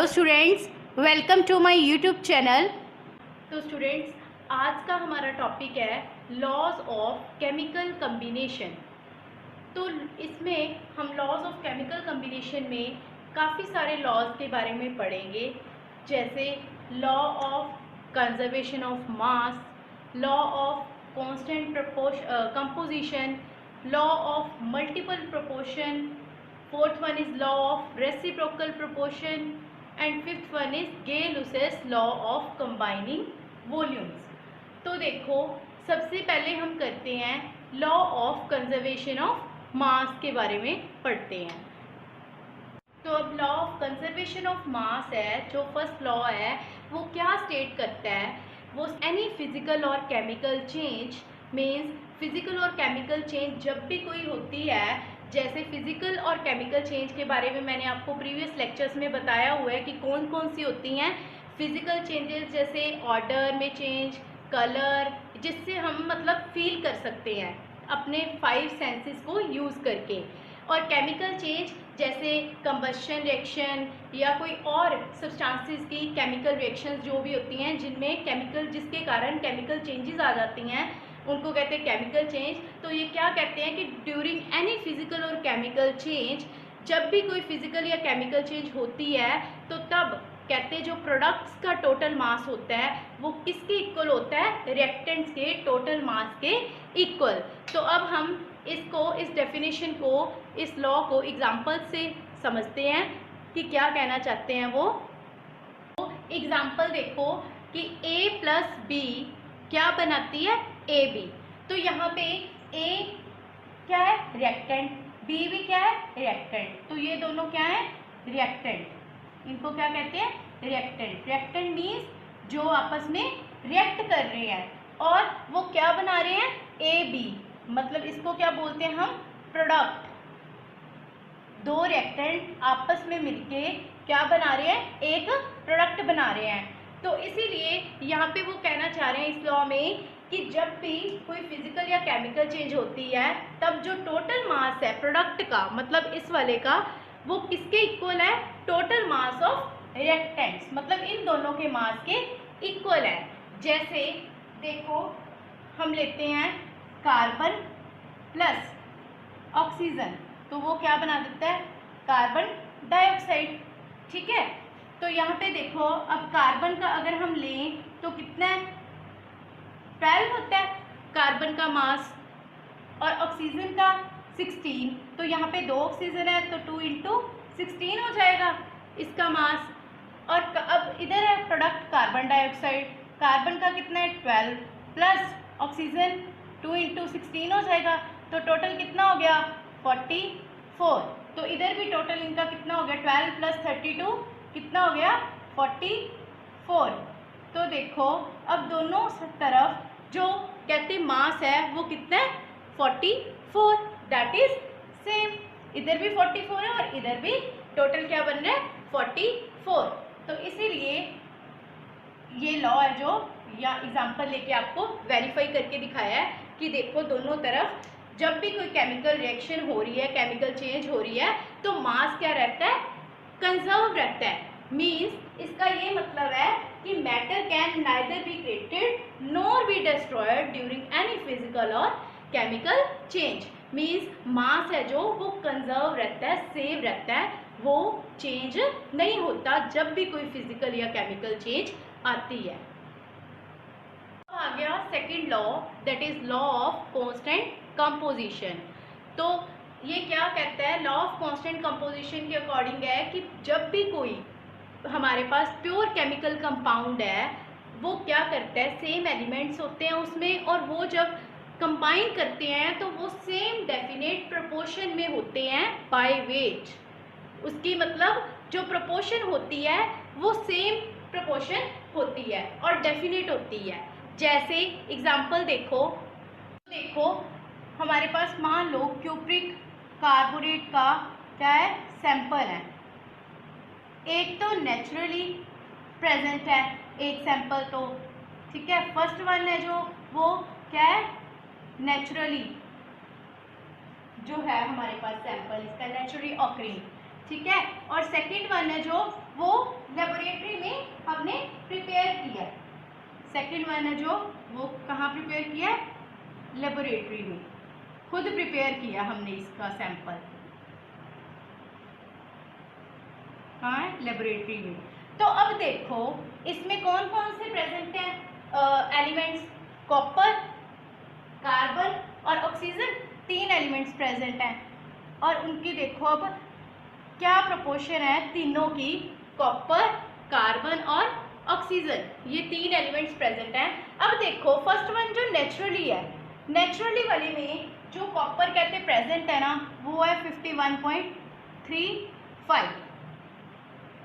Students, welcome to my YouTube channel. तो students, आज का हमारा टॉपिक है लॉज ऑफ केमिकल कम्बिनेशन। तो इसमें हम लॉज ऑफ केमिकल कम्बिनेशन में काफ़ी सारे लॉज के बारे में पढ़ेंगे, जैसे law of conservation of mass, law of constant composition, law of multiple proportion, fourth one is law of reciprocal proportion and fifth one is Gay-Lussac's law of combining volumes। तो देखो, सबसे पहले हम करते हैं law of conservation of mass के बारे में पढ़ते हैं। तो अब law of conservation of mass है, जो फर्स्ट लॉ है वो क्या स्टेट करता है, वो एनी फिजिकल और केमिकल चेंज मीन्स फिजिकल और केमिकल चेंज जब भी कोई होती है, जैसे फिजिकल और केमिकल चेंज के बारे में मैंने आपको प्रीवियस लेक्चर्स में बताया हुआ है कि कौन कौन सी होती हैं फिजिकल चेंजेस, जैसे ऑर्डर में चेंज, कलर, जिससे हम मतलब फील कर सकते हैं अपने 5 सेंसेस को यूज़ करके, और केमिकल चेंज जैसे कंबशन रिएक्शन या कोई और सब्सटेंसेस की केमिकल रिएक्शंस जो भी होती हैं जिनमें केमिकल, जिसके कारण केमिकल चेंजेस आ जाती हैं, उनको कहते हैं केमिकल चेंज। तो ये क्या कहते हैं कि ड्यूरिंग एनी फिजिकल और केमिकल चेंज, जब भी कोई फिजिकल या केमिकल चेंज होती है तो तब कहते हैं जो प्रोडक्ट्स का टोटल मास होता है वो किसके इक्वल होता है, रिएक्टेंट्स के टोटल मास के इक्वल। तो अब हम इसको, इस डेफिनेशन को, इस लॉ को एग्जाम्पल से समझते हैं कि क्या कहना चाहते हैं वो। एग्जाम्पल देखो कि a प्लस बी क्या बनाती है, ए बी। तो यहाँ पे ए क्या है, रिएक्टेंट, बी भी क्या है, रिएक्टेंट। तो ये दोनों क्या है, रिएक्टेंट। इनको क्या कहते हैं, रिएक्टेंट। रिएक्टेंट मीन्स जो आपस में रिएक्ट कर रहे हैं, और वो क्या बना रहे हैं, ए बी, मतलब इसको क्या बोलते हैं हम, प्रोडक्ट। दो रिएक्टेंट आपस में मिलके क्या बना रहे हैं, एक प्रोडक्ट बना रहे हैं। तो इसीलिए यहाँ पे वो कहना चाह रहे हैं इस लॉ में कि जब भी कोई फिजिकल या केमिकल चेंज होती है तब जो टोटल मास है प्रोडक्ट का, मतलब इस वाले का, वो किसके इक्वल है, टोटल मास ऑफ रिएक्टेंट्स, मतलब इन दोनों के मास के इक्वल है। जैसे देखो, हम लेते हैं कार्बन प्लस ऑक्सीजन, तो वो क्या बना देता है, कार्बन डाइऑक्साइड। ठीक है, तो यहाँ पे देखो, अब कार्बन का अगर हम लें तो कितना है, 12 होता है कार्बन का मास, और ऑक्सीजन का 16। तो यहाँ पे 2 ऑक्सीजन है तो 2 × 16 हो जाएगा इसका मास। और अब इधर है प्रोडक्ट कार्बन डाइऑक्साइड, कार्बन का कितना है, 12 प्लस ऑक्सीजन 2 × 16 हो जाएगा, तो टोटल कितना हो गया, 44। तो इधर भी टोटल इनका कितना हो गया, 12 + 32 कितना हो गया, 44। तो देखो, अब दोनों तरफ जो कहते मास है वो कितना है, 44, दैट इज सेम। इधर भी 44 है और इधर भी, टोटल क्या बन रहा है, 44। तो इसीलिए ये लॉ है जो, या एग्जांपल लेके आपको वेरीफाई करके दिखाया है कि देखो दोनों तरफ जब भी कोई केमिकल रिएक्शन हो रही है, केमिकल चेंज हो रही है, तो मास क्या रहता है, कंजर्व रहता है। मीन्स इसका ये मतलब है कि matter can neither be created nor be destroyed during any physical और केमिकल चेंज। मीन्स मास है जो वो कंजर्व रहता है, सेव रहता है, वो चेंज नहीं होता जब भी कोई फिजिकल या केमिकल चेंज आती है। अब आ गया second law, that is law of constant composition. तो ये क्या कहता है, लॉ ऑफ कांस्टेंट कंपोजिशन के अकॉर्डिंग है कि जब भी कोई हमारे पास प्योर केमिकल कंपाउंड है, वो क्या करता है, सेम एलिमेंट्स होते हैं उसमें, और वो जब कंबाइन करते हैं तो वो सेम डेफिनेट प्रोपोर्शन में होते हैं बाय वेट। उसकी मतलब जो प्रोपोर्शन होती है वो सेम प्रोपोर्शन होती है और डेफिनेट होती है। जैसे एग्जांपल देखो, हमारे पास मान लो क्यूप्रिक कार्बोनेट का क्या है, सैंपल है। एक तो नेचुरली प्रेजेंट है एक सैंपल, तो ठीक है, फर्स्ट वन है जो, वो क्या है, नेचुरली जो है हमारे पास सैंपल, इसका नेचुरली ऑकरिंग। ठीक है, और सेकंड वन है जो वो लेबोरेटरी में हमने प्रिपेयर किया। सेकंड वन है जो वो कहाँ प्रिपेयर किया है, लेबोरेटरी में, खुद प्रिपेयर किया हमने इसका सैंपल, कहाँ है, लेबोरेटरी में। तो अब देखो इसमें कौन कौन से प्रेजेंट हैं एलिमेंट्स, कॉपर, कार्बन और ऑक्सीजन, 3 एलिमेंट्स प्रेजेंट हैं। और उनकी देखो अब क्या प्रोपोर्शन है तीनों की, कॉपर, कार्बन और ऑक्सीजन, ये 3 एलिमेंट्स प्रेजेंट हैं। अब देखो फर्स्ट वन जो नेचुरली है, नेचुरली वाले में जो कॉपर कहते प्रेजेंट है ना वो है 51.35,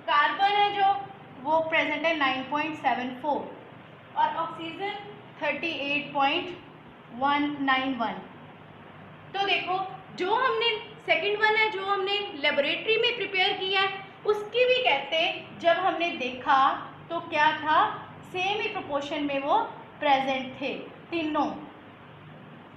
कार्बन है जो वो प्रेजेंट है 9.74 और ऑक्सीजन 38.191। तो देखो जो हमने सेकंड वन है जो हमने लेबोरेटरी में प्रिपेयर किया है उसकी भी कहते जब हमने देखा तो क्या था, सेम ही प्रोपोर्शन में वो प्रेजेंट थे, तीनों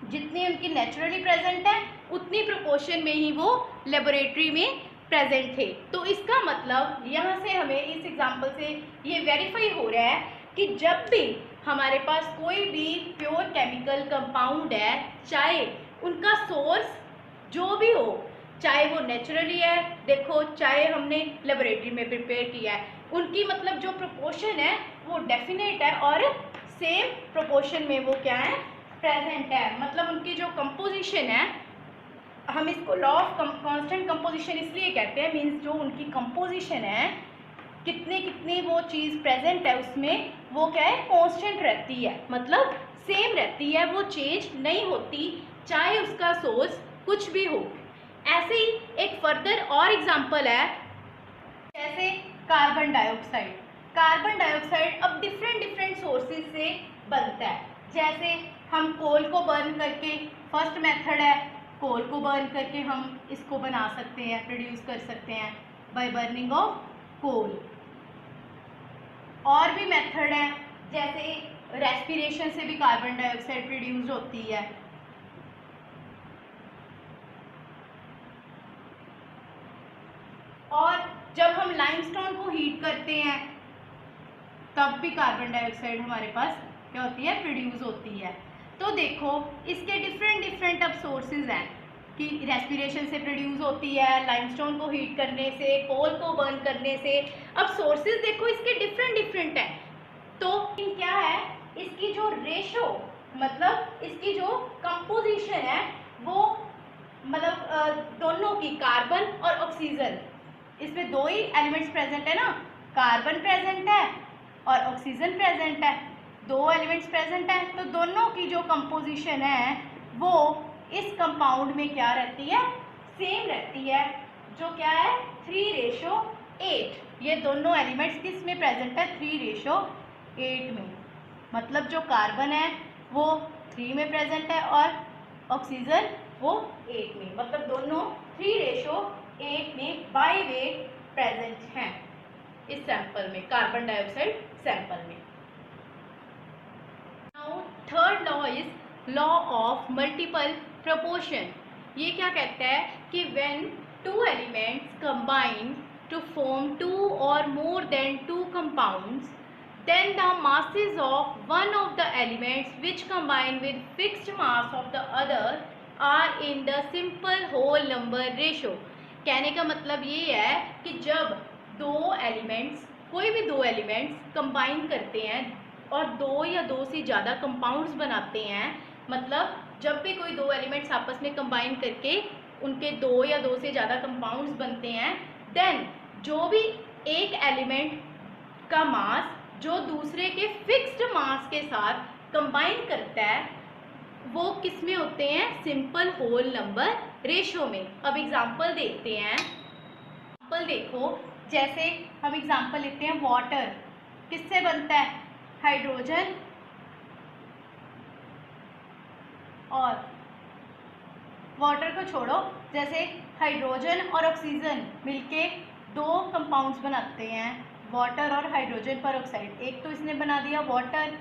जितनी उनकी नेचुरली प्रेजेंट है उतनी प्रोपोर्शन में ही वो लेबोरेटरी में प्रेजेंट थे। तो इसका मतलब यहाँ से हमें इस एग्जांपल से ये वेरीफाई हो रहा है कि जब भी हमारे पास कोई भी प्योर केमिकल कंपाउंड है, चाहे उनका सोर्स जो भी हो, चाहे वो नेचुरली है देखो, चाहे हमने लेबोरेटरी में प्रिपेयर किया है, उनकी मतलब जो प्रोपोर्शन है वो डेफिनेट है और सेम प्रोपोर्शन में वो क्या है, प्रेजेंट है। मतलब उनकी जो कंपोजिशन है, हम इसको लॉ ऑफ कांस्टेंट कंपोजिशन इसलिए कहते हैं, मींस जो उनकी कंपोजिशन है, कितनी कितनी वो चीज़ प्रेजेंट है उसमें, वो क्या है, कांस्टेंट रहती है, मतलब सेम रहती है, वो चेंज नहीं होती, चाहे उसका सोर्स कुछ भी हो। ऐसे ही एक फर्दर और एग्जांपल है, जैसे कार्बन डाइऑक्साइड। कार्बन डाइऑक्साइड अब डिफरेंट डिफरेंट सोर्सेज से बनता है। जैसे हम कोल को बर्न करके, फर्स्ट मेथड है कोल को बर्न करके हम इसको बना सकते हैं, प्रोड्यूस कर सकते हैं बाय बर्निंग ऑफ कोल। और भी मेथड है, जैसे रेस्पिरेशन से भी कार्बन डाइऑक्साइड प्रोड्यूस होती है। और जब हम लाइमस्टोन को हीट करते हैं तब भी कार्बन डाइऑक्साइड हमारे पास क्या होती है, प्रोड्यूस होती है। तो देखो इसके डिफरेंट डिफरेंट अब सोर्सेज हैं कि रेस्पिरेशन से प्रोड्यूस होती है, लाइमस्टोन को हीट करने से, कोल को बर्न करने से। अब सोर्सेज देखो इसके डिफरेंट डिफरेंट हैं। तो क्या है, इसकी जो रेशो, मतलब इसकी जो कंपोजिशन है वो, मतलब दोनों की, कार्बन और ऑक्सीजन, इसमें 2 ही एलिमेंट्स प्रेजेंट है ना, कार्बन प्रेजेंट है और ऑक्सीजन प्रेजेंट है, 2 एलिमेंट्स प्रेजेंट है। तो दोनों की जो कंपोजिशन है वो इस कंपाउंड में क्या रहती है, सेम रहती है, जो क्या है 3:8। ये दोनों एलिमेंट्स किस में प्रेजेंट है, 3:8 में। मतलब जो कार्बन है वो 3 में प्रेजेंट है और ऑक्सीजन वो 8 में, मतलब दोनों 3:8 में बाय वेट प्रेजेंट हैं इस सैंपल में, कार्बन डाइऑक्साइड सैंपल में। Now third law is law of multiple proportion. ये क्या कहता है कि when 2 elements combine to form 2 और more than 2 compounds, then the masses of one of the elements which combine with fixed mass of the other are in the simple whole number ratio। कहने का मतलब ये है कि जब 2 elements, कोई भी 2 एलिमेंट्स कंबाइन करते हैं और 2 या 2 से ज़्यादा कंपाउंड्स बनाते हैं, मतलब जब भी कोई 2 एलिमेंट्स आपस में कंबाइन करके उनके 2 या 2 से ज़्यादा कंपाउंड्स बनते हैं, देन जो भी एक एलिमेंट का मास जो दूसरे के फिक्स्ड मास के साथ कंबाइन करता है वो किस में होते हैं, सिंपल होल नंबर रेशो में। अब एग्जांपल देखते हैं। एग्जांपल देखो, जैसे हम एग्जांपल लेते हैं, वाटर किससे बनता है, हाइड्रोजन और वाटर को छोड़ो, जैसे हाइड्रोजन और ऑक्सीजन मिलके 2 कंपाउंड्स बनाते हैं, वाटर और हाइड्रोजन पर ऑक्साइड। एक तो इसने बना दिया वाटर,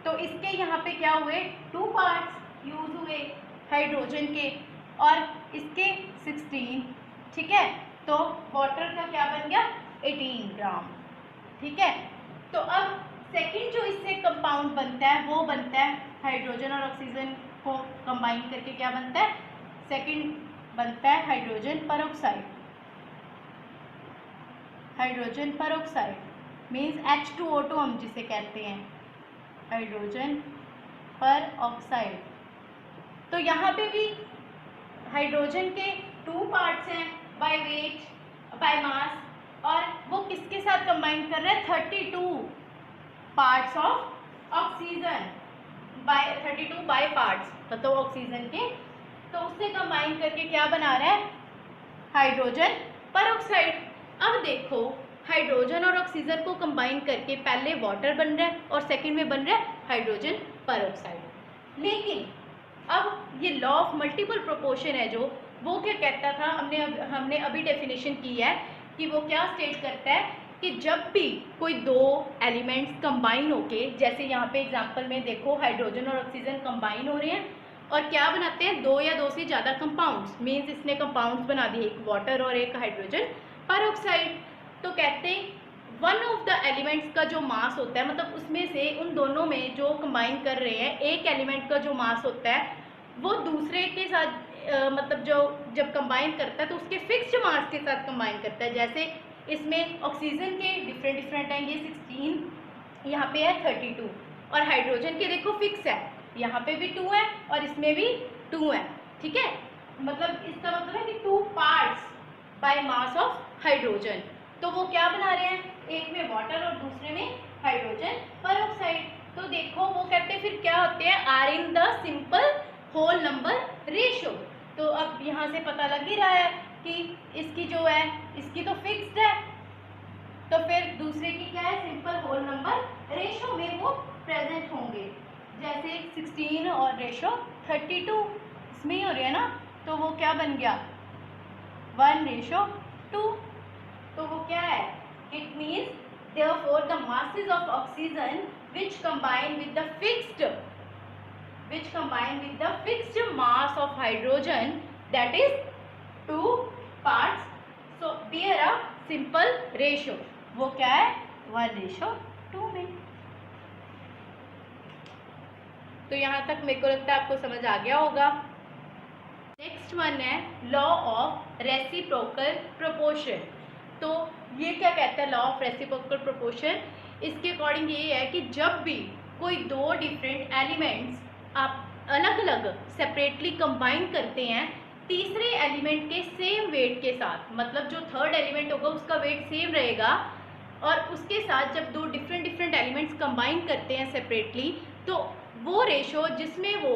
तो इसके यहाँ पे क्या हुए, 2 पार्ट्स यूज हुए हाइड्रोजन के और इसके 16, ठीक है। तो वाटर का क्या बन गया 18 ग्राम। ठीक है, तो अब सेकंड जो इससे कंपाउंड बनता है वो बनता है हाइड्रोजन और ऑक्सीजन को कंबाइन करके क्या बनता है, सेकंड बनता है hydrogen peroxide. Hydrogen peroxide means H2O2 हम जिसे कहते हैं, हाइड्रोजन परऑक्साइड। तो यहाँ पे भी हाइड्रोजन के 2 पार्ट्स हैं, बाय वेट बाय मास, और वो किसके साथ कंबाइन कर रहे हैं 32 parts of oxygen, by 32 by parts मतलब ऑक्सीजन के, तो उससे कंबाइन करके क्या बना रहा है हाइड्रोजन परऑक्साइड। अब देखो हाइड्रोजन और ऑक्सीजन को कंबाइन करके पहले वाटर बन रहा है और सेकंड में बन रहा है हाइड्रोजन परऑक्साइड। लेकिन अब ये लॉ ऑफ मल्टीपल प्रोपोर्शन है जो, वो क्या कहता था, हमने अभी डेफिनेशन की है कि वो क्या स्टेट करता है कि जब भी कोई दो एलिमेंट्स कंबाइन होके, जैसे यहाँ पे एग्जांपल में देखो हाइड्रोजन और ऑक्सीजन कंबाइन हो रहे हैं और क्या बनाते हैं 2 या 2 से ज़्यादा कंपाउंड्स, मीन्स इसने कंपाउंड्स बना दिए, एक वाटर और एक हाइड्रोजन परऑक्साइड। तो कहते हैं वन ऑफ द एलिमेंट्स का जो मास होता है, मतलब उसमें से उन दोनों में जो कंबाइन कर रहे हैं एक एलिमेंट का जो मास होता है वो दूसरे के साथ मतलब जो जब कंबाइन करता है तो उसके फिक्स्ड मास के साथ कंबाइन करता है। जैसे इसमें ऑक्सीजन के डिफरेंट हैं, ये 16 यहाँ पे है 32, और हाइड्रोजन के देखो फिक्स है, यहाँ पे भी 2 है और इसमें भी 2 है। ठीक है, मतलब इसका मतलब है कि 2 parts by mass of hydrogen. तो वो क्या बना रहे हैं, एक में वाटर और दूसरे में हाइड्रोजन परऑक्साइड। तो देखो वो कहते हैं फिर क्या होते हैं, are in the simple whole number ratio. तो अब यहाँ से पता लग ही रहा है कि इसकी जो है इसकी तो फिक्स्ड है, तो फिर दूसरे की क्या है सिंपल होल नंबर रेशो में वो प्रेजेंट होंगे। जैसे 16 और रेशो 32 इसमें ही हो रही है ना, तो वो क्या बन गया 1:2। तो वो क्या है, it means therefore the masses of oxygen which combine with the fixed mass of hydrogen, that is 2 parts, so bear a simple ratio। वो क्या है 1:2 में। तो यहाँ तक मेरे को लगता है आपको समझ आ गया होगा। नेक्स्ट वन है लॉ ऑफ रेसिप्रोकल प्रोपोर्शन। तो ये क्या कहता है लॉ ऑफ रेसिप्रोकल प्रोपोर्शन, इसके अकॉर्डिंग ये है कि जब भी कोई 2 डिफरेंट एलिमेंट्स आप अलग अलग सेपरेटली कंबाइन करते हैं तीसरे एलिमेंट के सेम वेट के साथ, मतलब जो थर्ड एलिमेंट होगा उसका वेट सेम रहेगा, और उसके साथ जब 2 डिफरेंट एलिमेंट्स कंबाइन करते हैं सेपरेटली, तो वो रेशो जिसमें वो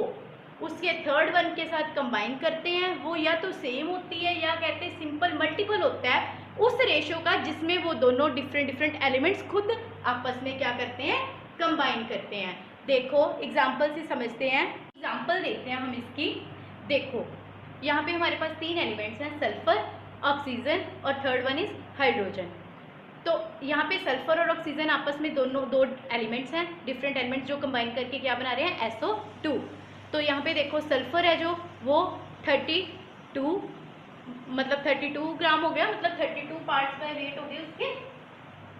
उसके थर्ड वन के साथ कंबाइन करते हैं वो या तो सेम होती है या कहते हैं सिंपल मल्टीपल होता है उस रेशो का जिसमें वो दोनों डिफरेंट एलिमेंट्स खुद आपस में क्या करते हैं कंबाइन करते हैं। देखो एग्जाम्पल से समझते हैं, एग्जाम्पल देखते हैं हम इसकी। देखो यहाँ पे हमारे पास 3 एलिमेंट्स हैं, सल्फर, ऑक्सीजन और थर्ड वन इज हाइड्रोजन। तो यहाँ पे सल्फर और ऑक्सीजन आपस में दोनों 2 एलिमेंट्स हैं, डिफरेंट एलिमेंट्स जो कंबाइन करके क्या बना रहे हैं SO2। तो यहाँ पे देखो सल्फर है जो वो 32 मतलब 32 ग्राम हो गया, मतलब 32 पार्ट्स बाय वेट हो गए उसके।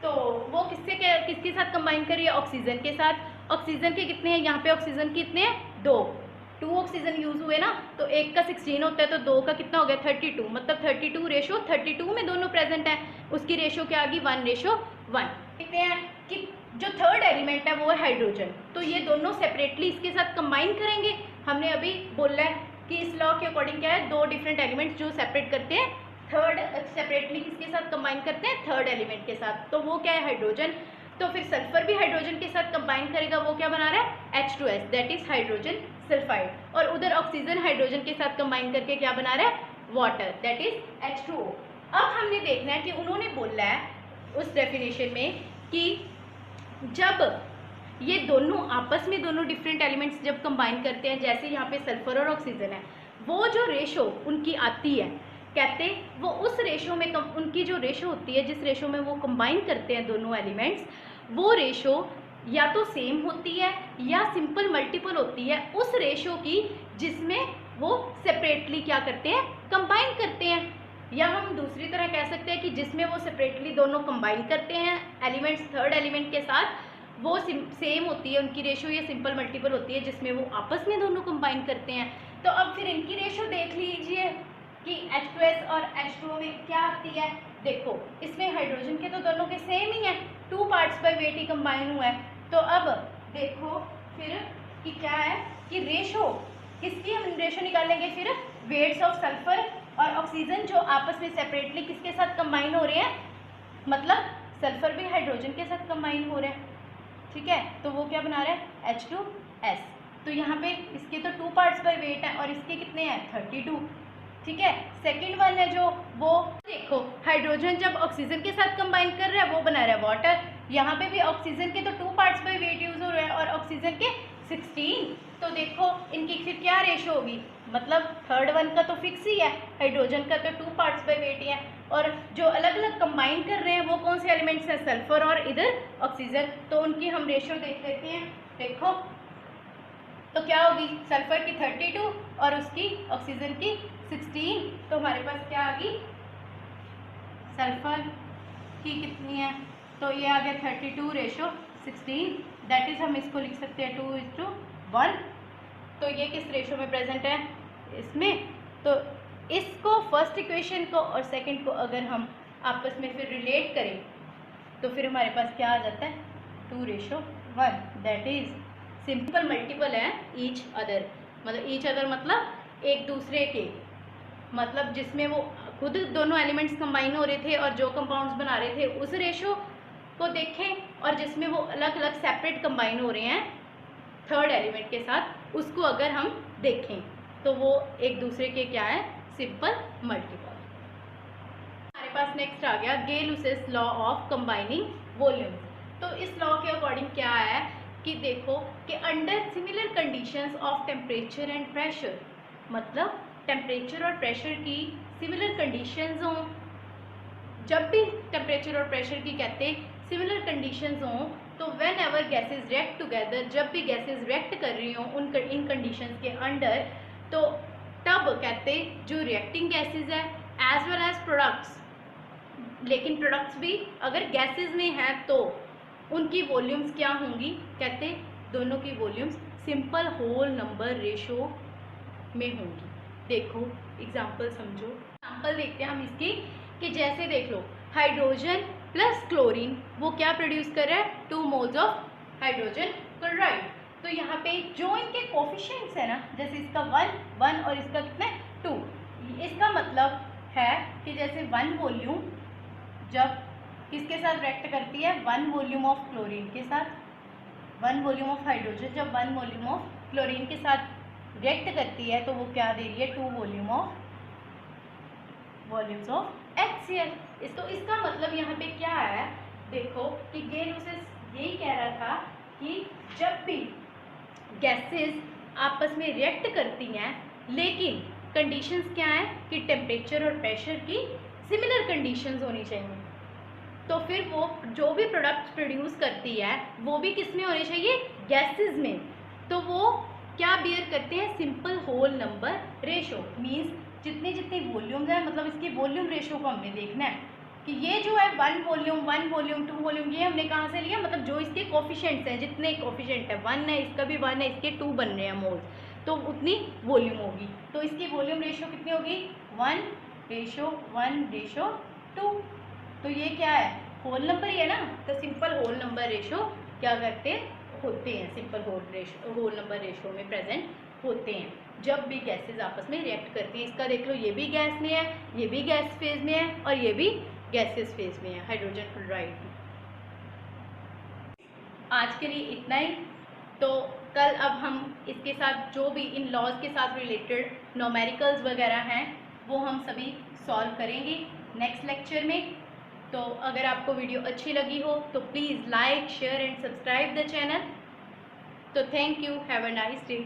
तो वो किसके साथ कंबाइन करिए ऑक्सीजन के साथ। ऑक्सीजन के कितने हैं, यहाँ पे ऑक्सीजन के कितने हैं 2 ऑक्सीजन यूज हुए ना, तो एक का 16 होता है तो 2 का कितना हो गया 32, मतलब 32:32 में दोनों प्रेजेंट है, उसकी रेशो क्या आ गई 1:1। देखते हैं कि जो थर्ड एलिमेंट है वो है हाइड्रोजन, तो ये दोनों सेपरेटली इसके साथ कंबाइन करेंगे। हमने अभी बोला है कि इस लॉ के अकॉर्डिंग क्या है 2 डिफरेंट एलिमेंट्स जो सेपरेट करते हैं थर्ड सेपरेटली किसके साथ कंबाइन करते हैं थर्ड एलिमेंट के साथ, तो वो क्या है हाइड्रोजन। तो फिर सल्फर भी हाइड्रोजन के साथ कंबाइन करेगा, वो क्या बना रहा है H2S that is hydrogen sulphide, और उधर ऑक्सीजन हाइड्रोजन के साथ कंबाइन करके क्या बना रहा है वाटर दैट इज H2O। अब हमने देखना है कि उन्होंने बोला है उस डेफिनेशन में कि जब ये दोनों आपस में दोनों डिफरेंट एलिमेंट्स जब कंबाइन करते हैं, जैसे यहाँ पे सल्फर और ऑक्सीजन है, वो जो रेशो उनकी आती है कहते हैं वो उस रेशो में उनकी जो रेशो होती है जिस रेशो में वो कंबाइन करते हैं दोनों एलिमेंट्स, वो रेशो या तो सेम होती है या सिंपल मल्टीपल होती है उस रेशो की जिसमें वो सेपरेटली क्या करते हैं कंबाइन करते हैं। या हम दूसरी तरह कह सकते हैं कि जिसमें वो सेपरेटली दोनों कंबाइन करते हैं एलिमेंट्स थर्ड एलिमेंट के साथ, वो सेम होती है उनकी रेशो, या सिंपल मल्टीपल होती है जिसमें वो आपस में दोनों कंबाइन करते हैं। तो अब फिर इनकी रेशो देख लीजिए कि H2S और H2O में क्या आती है। देखो इसमें हाइड्रोजन के तो दोनों के सेम ही है, 2 parts by weight he combine हुआ है। तो अब देखो फिर कि क्या है कि रेशो किसकी हम रेशो निकालेंगे फिर, वेट्स ऑफ सल्फर और ऑक्सीजन जो आपस में सेपरेटली किसके साथ कंबाइन हो रहे हैं, मतलब सल्फर भी हाइड्रोजन के साथ कंबाइन हो रहे हैं, ठीक है। तो वो क्या बना रहा है H2S। तो यहाँ पे इसके तो 2 पार्ट्स बाय वेट है और इसके कितने हैं 32, ठीक है। सेकेंड वन है जो वो देखो हाइड्रोजन जब ऑक्सीजन के साथ कंबाइन कर रहा है वो बना रहा है वाटर। यहाँ पे भी ऑक्सीजन के तो 2 पार्ट्स बाय वेट यूज हो रहे हैं और ऑक्सीजन के 16। तो देखो इनकी फिर क्या रेशो होगी, मतलब थर्ड वन का तो फिक्स ही है, हाइड्रोजन का तो 2 पार्ट्स बाय वेट ही है, और जो अलग अलग कंबाइन कर रहे हैं वो कौन से एलिमेंट्स हैं, सल्फर और इधर ऑक्सीजन। तो उनकी हम रेशो देख लेते हैं। देखो तो क्या होगी, सल्फर की 32 और उसकी ऑक्सीजन की 16। तो हमारे पास क्या आ गई, सल्फर की कितनी है, तो ये आ गया 32 रेशो 16, दैट इज हम इसको लिख सकते हैं 2:1। तो ये किस रेशो में प्रेजेंट है, इसमें। तो इसको फर्स्ट इक्वेशन को और सेकंड को अगर हम आपस में फिर रिलेट करें तो फिर हमारे पास क्या आ जाता है 2:1, दैट इज सिंपल मल्टीपल है ईच अदर। मतलब ईच अदर मतलब एक दूसरे के, मतलब जिसमें वो खुद दोनों एलिमेंट्स कंबाइन हो रहे थे और जो कंपाउंड्स बना रहे थे उस रेशो को देखें, और जिसमें वो अलग अलग सेपरेट कंबाइन हो रहे हैं थर्ड एलिमेंट के साथ, उसको अगर हम देखें तो वो एक दूसरे के क्या है, सिंपल मल्टीपल। हमारे पास नेक्स्ट आ गया गै-लुसेस लॉ ऑफ कंबाइनिंग वॉल्यूम्स। तो इस लॉ के अकॉर्डिंग क्या है कि देखो कि under similar conditions of temperature and pressure, मतलब टेम्परेचर और प्रेशर की सिमिलर कंडीशंस हों, जब भी टेम्परेचर और प्रेशर की कहते सिमिलर कंडीशंस हों, तो when ever gases react together, जब भी गैसेज रिएक्ट कर रही हों उन इन कंडीशंस के अंडर, तो तब कहते जो रिएक्टिंग गैसेज है एज वेल एज प्रोडक्ट्स, लेकिन प्रोडक्ट्स भी अगर गैसेज में हैं तो उनकी वॉल्यूम्स क्या होंगी, कहते दोनों की volumes simple whole number ratio में होंगी। देखो एग्जांपल समझो, एग्जांपल देखते हैं हम इसकी कि जैसे देख लो हाइड्रोजन प्लस क्लोरीन वो क्या प्रोड्यूस कर रहा है, 2 मोल्स ऑफ हाइड्रोजन क्लोराइड। तो यहाँ पे जो इनके कोफिशिएंट्स है ना, जैसे इसका 1 और इसका कितना 2, इसका मतलब है कि जैसे 1 वॉल्यूम जब किसके साथ रिएक्ट करती है, 1 वॉल्यूम ऑफ क्लोरीन के साथ, 1 वॉल्यूम ऑफ हाइड्रोजन जब 1 वॉल्यूम ऑफ क्लोरीन के साथ रिएक्ट करती है तो वो क्या दे रही है, 2 वॉल्यूम्स ऑफ HCl। तो इसका मतलब यहाँ पे क्या है, देखो कि गै-लुसेस यही कह रहा था कि जब भी गैसेस आपस में रिएक्ट करती हैं लेकिन कंडीशंस क्या है कि टेम्परेचर और प्रेशर की सिमिलर कंडीशंस होनी चाहिए, तो फिर वो जो भी प्रोडक्ट्स प्रोड्यूस करती है वो भी किस में होने चाहिए, गैसेस में। तो वो क्या बियर करते हैं, simple whole number ratio, means जितनी जितनी वॉल्यूम्स है, मतलब इसकी वॉल्यूम रेशो को हमने देखना है कि ये जो है 1 वॉल्यूम 2 वॉल्यूम, ये हमने कहाँ से लिया, मतलब जो इसके कोफिशिएंट्स हैं, जितने कोफिशिएंट है 1 है, इसका भी 1 है, इसके 2 बन रहे हैं मोल्स, तो उतनी वॉल्यूम होगी। तो इसकी वॉल्यूम रेशो कितनी होगी, 1:1:2। तो ये क्या है, होल नंबर ही है ना, तो सिंपल होल नंबर रेशो क्या करते होते हैं, सिंपल होल नंबर रेशो में प्रेजेंट होते हैं जब भी गैसेस आपस में रिएक्ट करती हैं। इसका देख लो, ये भी गैस में है, ये भी गैस फेज में है और ये भी गैसेस फेज में है, हाइड्रोजन क्लोराइड। आज के लिए इतना ही। तो कल अब हम इसके साथ जो भी इन लॉज के साथ रिलेटेड न्यूमेरिकल्स वगैरह हैं वो हम सभी सॉल्व करेंगे नेक्स्ट लेक्चर में। तो अगर आपको वीडियो अच्छी लगी हो तो please like share and subscribe the channel. तो thank you, have a nice day.